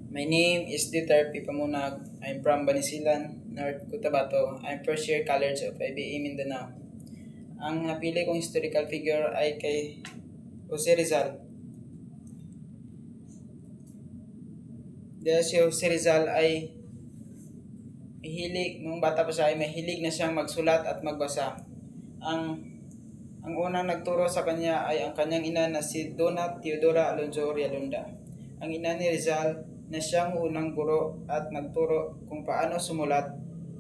My name is Dieter P. Pamunag. I'm from Banisilan, North Cotabato. I'm first year college of IBA Mindanao. Ang napili kong historical figure ay kay Jose Rizal. Dahil si Jose Rizal ay nung bata pa siya ay mahilig na siyang magsulat at magbasa. Ang unang nagturo sa kanya ay ang kanyang ina na si Dona Teodora Alonzo Realunda. Ang ina ni Rizal na siyang unang guro at nagturo kung paano sumulat,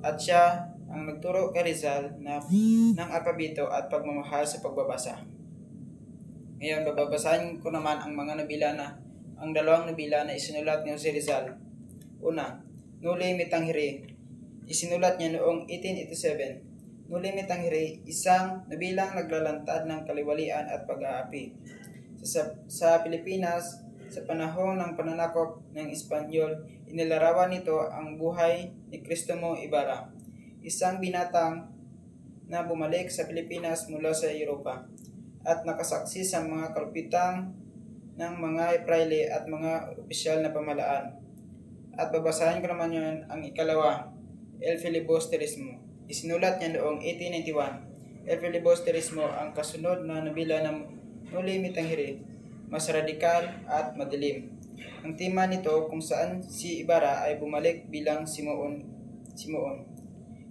at siya ang nagturo kay Rizal ng alpabito at pagmamahal sa pagbabasa. Ngayon, babasahin ko naman ang dalawang nobela na isinulat ni Jose Rizal. Una, Noli Me Tangere. Isinulat niya noong 1887. Noli Me Tangere, isang nobelang naglalantad ng kaliwalian at pag-aapi. Sa Pilipinas, sa panahon ng pananakop ng Espanyol, inilarawan nito ang buhay ni Cristomo Ibarra, isang binatang na bumalik sa Pilipinas mula sa Europa at nakasaksi sa mga kalupitang ng mga prayle at mga opisyal na pamahalaan. At babasahin ko naman yun ang ikalawa, El Filibusterismo. Isinulat niya noong 1891. El Filibusterismo ang kasunod na nobela ng Noli Me Tangere, mas radikal at madilim. Ang tema nito kung saan si Ibarra ay bumalik bilang Simoon,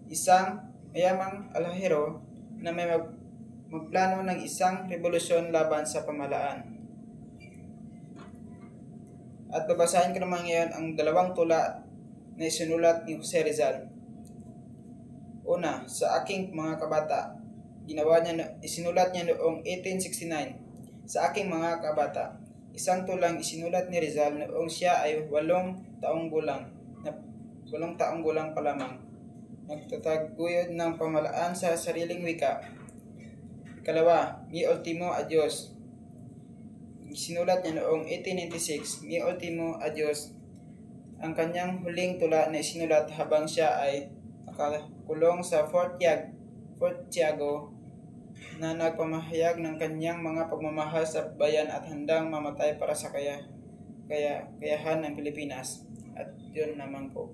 isang mayamang alahero na may magplano ng isang revolusyon laban sa pamahalaan. At babasahin ko naman ngayon ang dalawang tula na isinulat ni Jose Rizal. Una, Sa Aking Mga Kabata. Isinulat niya noong 1869. Sa Aking Mga Kabata, isang tulang isinulat ni Rizal noong siya ay 8 taong gulang pa lamang. Nagtataguyod ng pamahalaan sa sariling wika. Ikalawa, Mi Ultimo Adios. Isinulat niya noong 1896. Mi Ultimo Adios, ang kanyang huling tula na isinulat habang siya ay nakakulong sa Fort Tiago, na nagpamahayag ng kanyang mga pagmamahal sa bayan at handang mamatay para sa kayahan ng Pilipinas. At yun naman po.